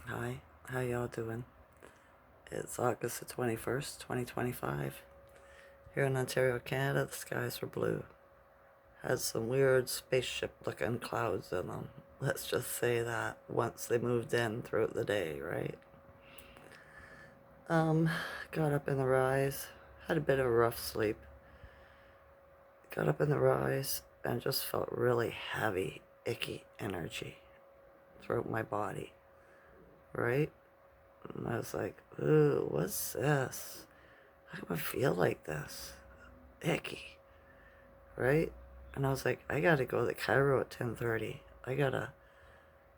Hi, how y'all doing? It's August the 21st, 2025. Here in Ontario, Canada, the skies were blue. Had some weird spaceship looking clouds in them. Let's just say that once they moved in throughout the day, right? Um, got up in the rise, had a bit of a rough sleep. Got up in the rise and just felt really heavy, icky energy throughout my body, right? And I was like, ooh, what's this? How do I feel like this? Icky, right? And I was like, I gotta go to Cairo at 10:30. I gotta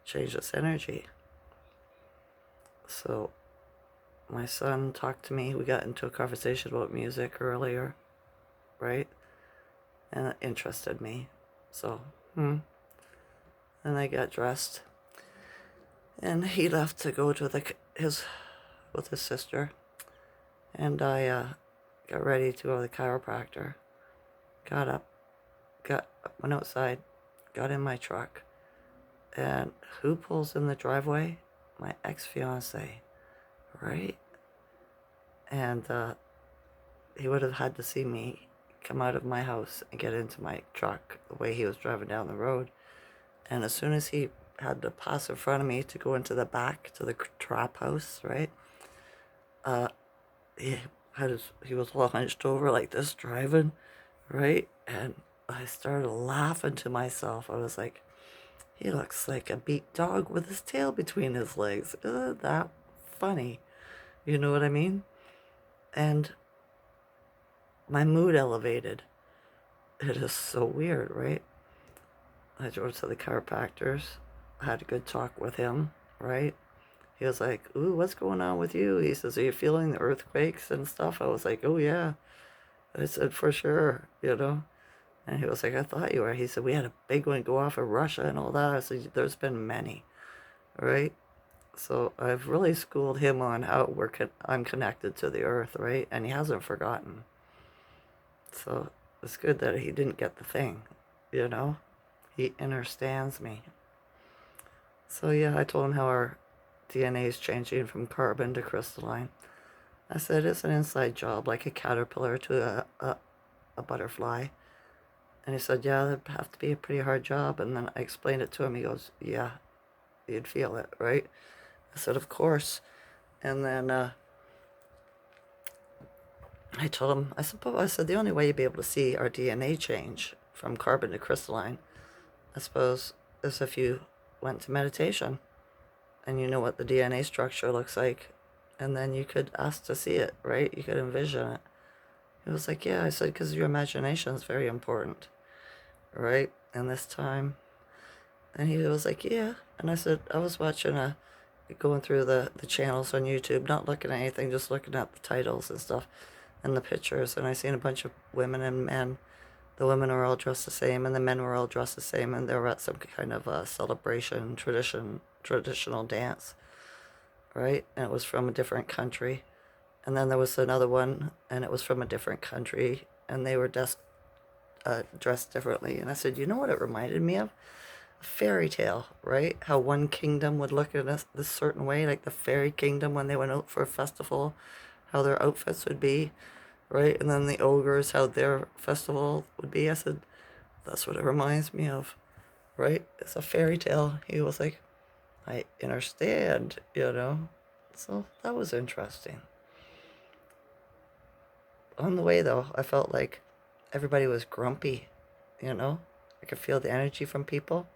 change this energy. So my son talked to me. We got into a conversation about music earlier, right? And it interested me. So, and I got dressed, and he left to go to his with his sister, and I got ready to go to the chiropractor. Got up, went outside, got in my truck, and who pulls in the driveway? My ex-fiance, right? And he would have had to see me come out of my house and get into my truck the way he was driving down the road. And as soon as he had to pass in front of me to go into the back to the trap house, right? Uh, he was all hunched over like this driving, right? And I started laughing to myself. I was like, he looks like a beat dog with his tail between his legs. Isn't that funny? You know what I mean? And my mood elevated. It is so weird, right? I drove to the chiropractor's. I had a good talk with him, right? He was like, ooh, what's going on with you? He says, are you feeling the earthquakes and stuff? I was like, oh, yeah. I said, for sure, you know? And he was like, I thought you were. He said, we had a big one go off in Russia and all that. I said, there's been many, right? So I've really schooled him on how I'm connected to the earth, right? And he hasn't forgotten. So it's good that he didn't get the thing, you know? He understands me. So yeah, I told him how our DNA is changing from carbon to crystalline. I said it's an inside job, like a caterpillar to a butterfly. And he said, yeah, that'd have to be a pretty hard job. And then I explained it to him. He goes, yeah, you'd feel it, right? I said, of course. And then I told him, I said, the only way you'd be able to see our DNA change from carbon to crystalline, I suppose, is if you went to meditation and you know what the DNA structure looks like. And then you could ask to see it, right? You could envision it. He was like, yeah. I said, because your imagination is very important, right? And this time, and he was like, yeah. And I said, I was watching going through the channels on YouTube, not looking at anything, just looking at the titles and stuff and the pictures. And I seen a bunch of women and men. The women were all dressed the same, and the men were all dressed the same, and they were at some kind of a celebration, traditional dance, right? And it was from a different country. And then there was another one, and it was from a different country, and they were dressed differently. And I said, you know what it reminded me of? A fairy tale, right? How one kingdom would look at us this certain way, like the fairy kingdom when they went out for a festival, how their outfits would be, right? And then the ogres, how their festival would be. I said, that's what it reminds me of, right? It's a fairy tale. He was like, I understand, you know? So that was interesting. On the way, though, I felt like everybody was grumpy, you know? I could feel the energy from people,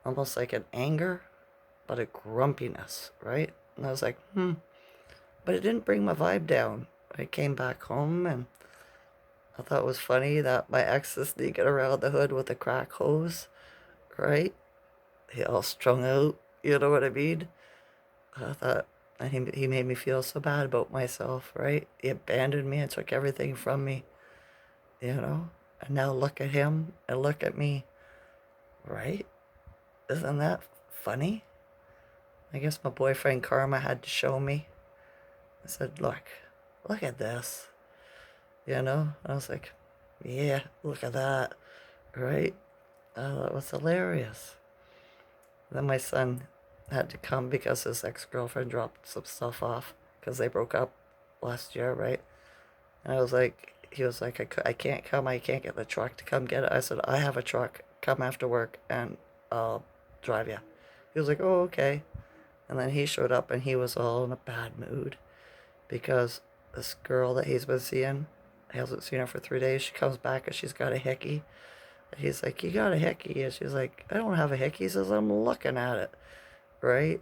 almost like an anger, but a grumpiness, right? And I was like, but it didn't bring my vibe down. I came back home and I thought it was funny that my ex is sneaking around the hood with a crack hose, right? He all strung out, you know what I mean? I thought, and he made me feel so bad about myself, right? He abandoned me and took everything from me, you know? And now look at him and look at me, right? Isn't that funny? I guess my boyfriend Karma had to show me. I said, look at this, you know? I was like, yeah, look at that, right? That was hilarious. Then my son, had to come because his ex-girlfriend dropped some stuff off because they broke up last year, right? And I was like, he was like, I can't come. I can't get the truck to come get it. I said, I have a truck. Come after work and I'll drive you. He was like, oh, okay. And then he showed up and he was all in a bad mood because this girl that he's been seeing, he hasn't seen her for 3 days. She comes back and she's got a hickey. He's like, you got a hickey? And she's like, I don't have a hickey. He says, I'm looking at it, right?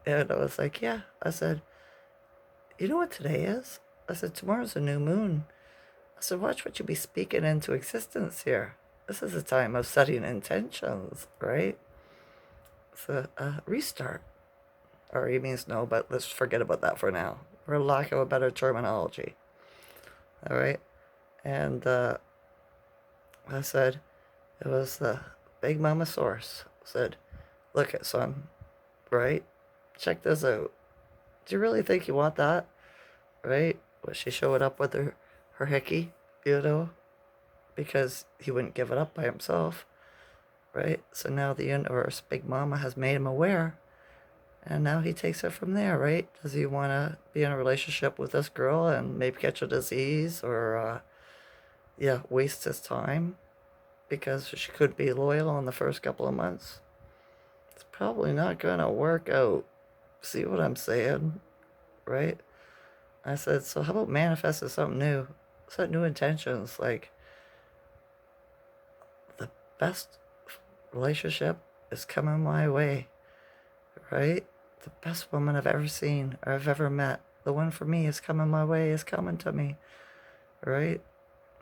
And I was like, yeah. I said, you know what today is? I said, tomorrow's a new moon. I said, watch what you be speaking into existence here. This is a time of setting intentions, right? It's a restart. Or he means no, but let's forget about that for now. For lack of a better terminology. All right? And I said, it was the Big Mama Source. Said, look it, son, right? Check this out. Do you really think you want that? Right? Was she showing up with her hickey, you know? Because he wouldn't give it up by himself, right? So now the universe, Big Mama, has made him aware, and now he takes it from there, right? Does he want to be in a relationship with this girl and maybe catch a disease or, waste his time because she could be loyal in the first couple of months? It's probably not going to work out. See what I'm saying? Right? I said, so how about manifesting something new? Set new intentions, like the best relationship is coming my way, right? The best woman I've ever seen or I've ever met. The one for me is coming my way, is coming to me, right?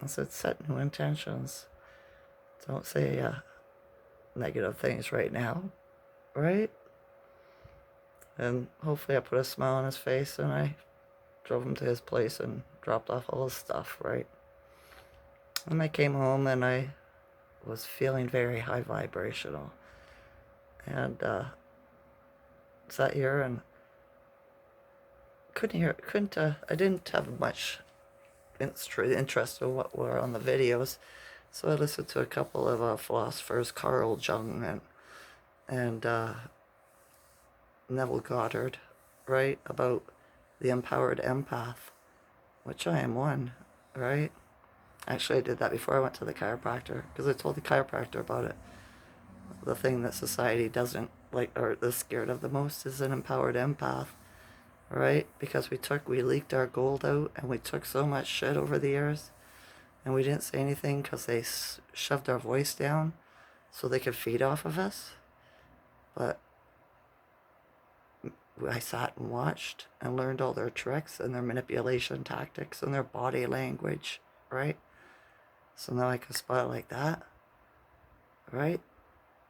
I said, set new intentions. Don't say negative things right now, right? And hopefully I put a smile on his face and I drove him to his place and dropped off all his stuff, right? And I came home and I was feeling very high vibrational. And sat here and I didn't have much interest in what were on the videos. So I listened to a couple of philosophers, Carl Jung and Neville Goddard, right, about the empowered empath, which I am one, right? Actually, I did that before I went to the chiropractor because I told the chiropractor about it. The thing that society doesn't like or is scared of the most is an empowered empath, right? Because we leaked our gold out and we took so much shit over the years and we didn't say anything because they shoved our voice down so they could feed off of us. But I sat and watched and learned all their tricks and their manipulation tactics and their body language, right? So now I can spot it like that, right?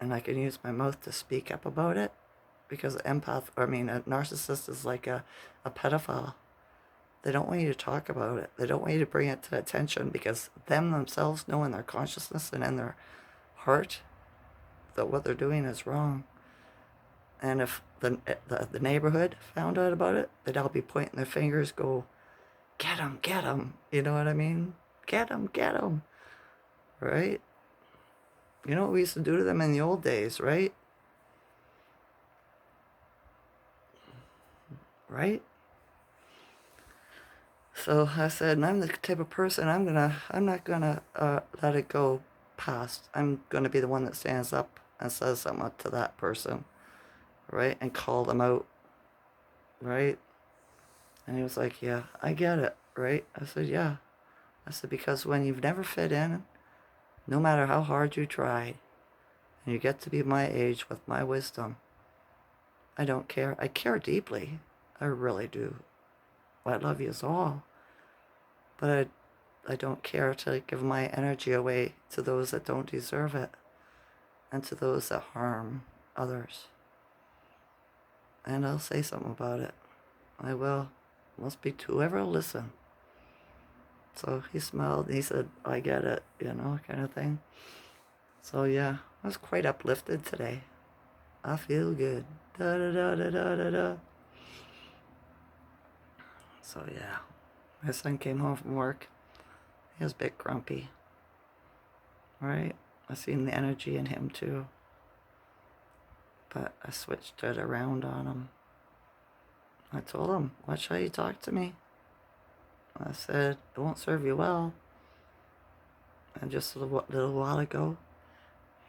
And I can use my mouth to speak up about it because a narcissist is like a pedophile. They don't want you to talk about it. They don't want you to bring it to attention because themselves know in their consciousness and in their heart that what they're doing is wrong. And if the neighborhood found out about it, they'd all be pointing their fingers, go, get him, you know what I mean? Get him, right? You know what we used to do to them in the old days, right? Right? So I said, and I'm the type of person, I'm not gonna let it go past. I'm gonna be the one that stands up and says something to that person, right? And call them out, right? And he was like, yeah, I get it, right? I said, yeah. I said, because when you've never fit in, no matter how hard you tried, and you get to be my age with my wisdom, I don't care. I care deeply. I really do. I love you all. But I don't care to give my energy away to those that don't deserve it and to those that harm others. And I'll say something about it. I will. Must be to whoever will listen. So he smiled and he said, I get it, kind of thing. So yeah, I was quite uplifted today. I feel good. Da da da da da da da. So yeah, my son came home from work. He was a bit grumpy. Right? I seen the energy in him too. But I switched it around on him. I told him, watch how you talk to me. I said, it won't serve you well. And just a little while ago,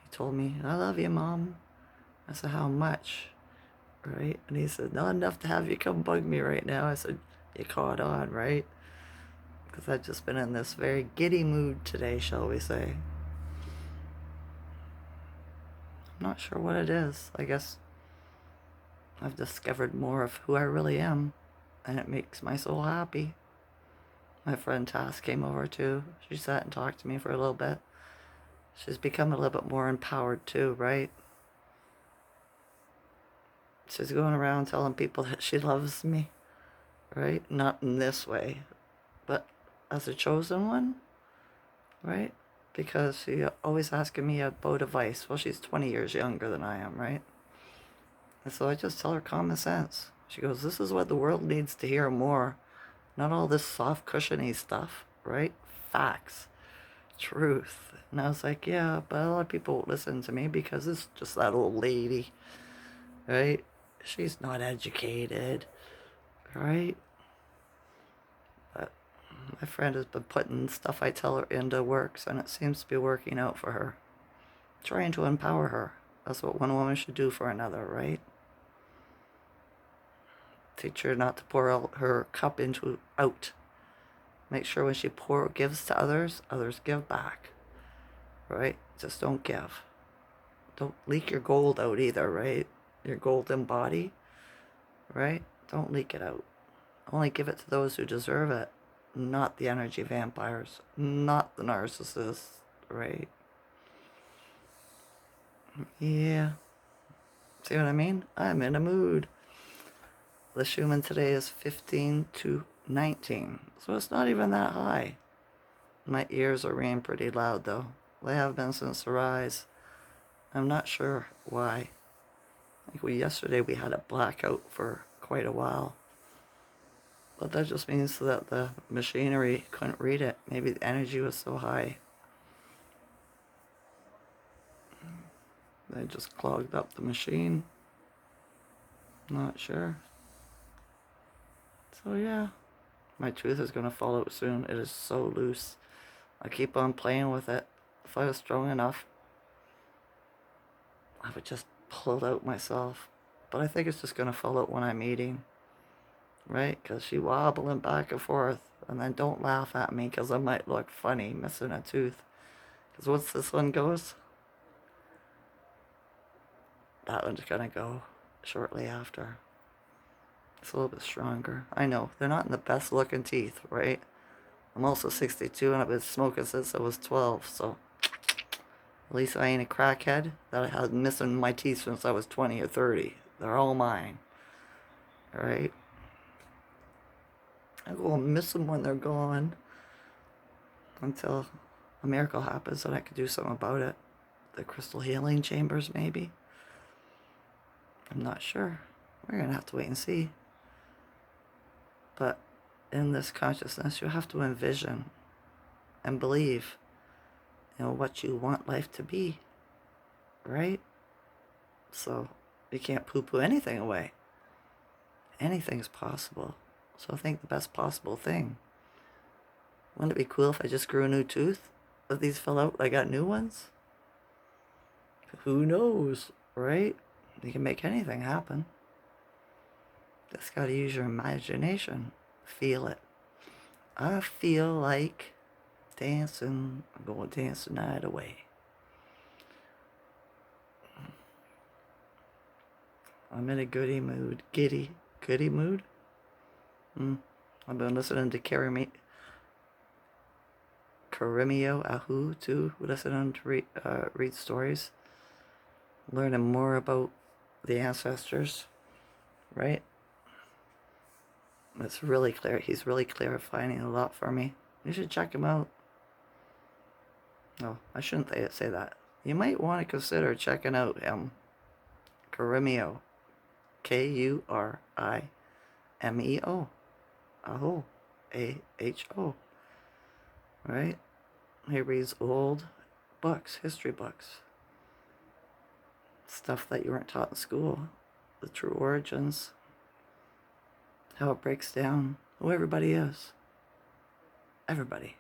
he told me, I love you, Mom. I said, how much? Right? And he said, not enough to have you come bug me right now. I said, you caught on, right? Because I've just been in this very giddy mood today, shall we say. I'm not sure what it is. I guess I've discovered more of who I really am, and it makes my soul happy. My friend Tass came over too. She sat and talked to me for a little bit. She's become a little bit more empowered too, right? She's going around telling people that she loves me, right? Not in this way, but as a chosen one, right? Because she always asking me about advice. Well, she's 20 years younger than I am, right? And so I just tell her common sense. She goes, this is what the world needs to hear more. Not all this soft, cushiony stuff, right? Facts. Truth. And I was like, yeah, but a lot of people won't listen to me because it's just that old lady, right? She's not educated, right? But my friend has been putting stuff I tell her into works, and it seems to be working out for her. Trying to empower her. That's what one woman should do for another, right? Teach her not to pour out her cup out. Make sure when she gives to others, others give back, right? Just don't give. Don't leak your gold out either, right? Your golden body, right? Don't leak it out. Only give it to those who deserve it, not the energy vampires, not the narcissists, right? Yeah. See what I mean? I'm in a mood. The Schuman today is 15 to 19, so it's not even that high. My ears are ringing pretty loud, though. They have been since the rise. I'm not sure why. Like yesterday we had a blackout for quite a while. But that just means that the machinery couldn't read it. Maybe the energy was so high. They just clogged up the machine. Not sure. So yeah, my tooth is going to fall out soon. It is so loose. I keep on playing with it. If I was strong enough, I would just pull it out myself. But I think it's just going to fall out when I'm eating. Right? Because she's wobbling back and forth. And then don't laugh at me because I might look funny missing a tooth. Because once this one goes, that one's going to go shortly after. It's a little bit stronger. I know, they're not in the best looking teeth, right? I'm also 62 and I've been smoking since I was 12, so at least I ain't a crackhead that I had missing my teeth since I was 20 or 30. They're all mine, alright? I will miss them when they're gone until a miracle happens and I can do something about it. The crystal healing chambers, maybe? I'm not sure. We're gonna have to wait and see. But in this consciousness, you have to envision and believe in what you want life to be, right? So you can't poo-poo anything away. Anything's possible. So think the best possible thing. Wouldn't it be cool if I just grew a new tooth? If these fell out, I got new ones? Who knows, right? You can make anything happen. Just gotta use your imagination. Feel it. I feel like dancing. I'm going to dance the night away. I'm in a goody mood. Goody mood? I've been listening to Karimio Ahu too. Listening to read stories. Learning more about the ancestors. Right? It's really clear. He's really clarifying a lot for me. You should check him out. No, I shouldn't say that. You might want to consider checking out him. Karimio. Kurimeo. Aho. Aho. Right? He reads old books, history books. stuff that you weren't taught in school, the true origins, how it breaks down who everybody is. Everybody,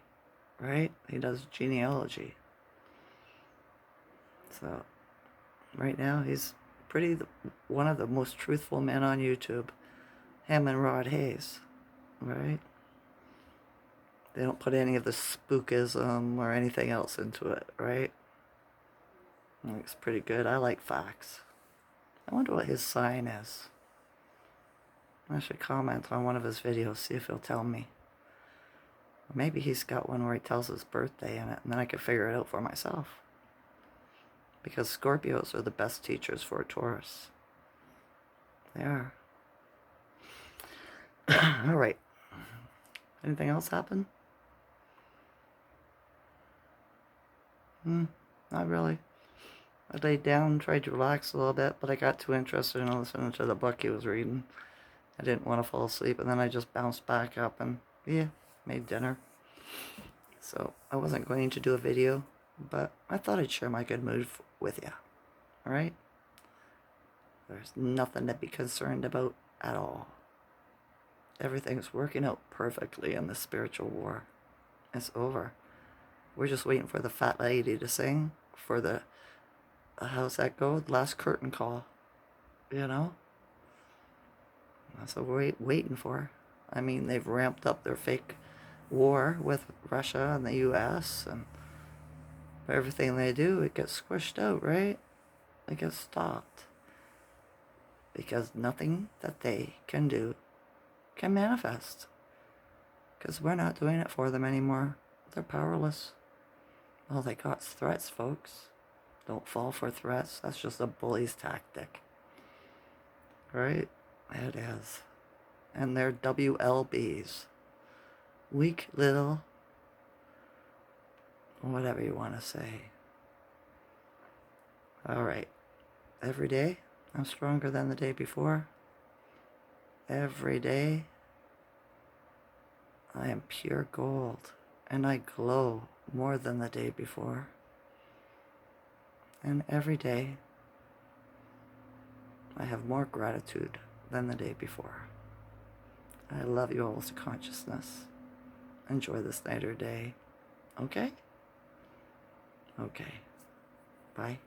right? He does genealogy. So right now he's one of the most truthful men on YouTube. Him and Rod Hayes, right? They don't put any of the spookism or anything else into it, right? It's pretty good. I like facts. I wonder what his sign is. I should comment on one of his videos, see if he'll tell me. Or maybe he's got one where he tells his birthday in it, and then I can figure it out for myself. Because Scorpios are the best teachers for a Taurus. They are. Alright. Anything else happen? Not really. I laid down, tried to relax a little bit, but I got too interested in listening to the book he was reading. I didn't want to fall asleep, and then I just bounced back up and, yeah, made dinner. So, I wasn't going to do a video, but I thought I'd share my good mood with you. Alright? There's nothing to be concerned about at all. Everything's working out perfectly in the spiritual war. It's over. We're just waiting for the fat lady to sing for the, how's that go? Last curtain call. You know? That's what we're waiting for. I mean, they've ramped up their fake war with Russia and the US, and everything they do, it gets squished out, right? It gets stopped. Because nothing that they can do can manifest. Because we're not doing it for them anymore. They're powerless. All they got's threats, folks. Don't fall for threats. That's just a bully's tactic. Right? It is. And they're WLBs. Weak little, whatever you want to say. Alright. Every day, I'm stronger than the day before. Every day, I am pure gold. And I glow more than the day before. And every day, I have more gratitude than the day before. I love you all's consciousness. Enjoy this night or day. Okay? Okay. Bye.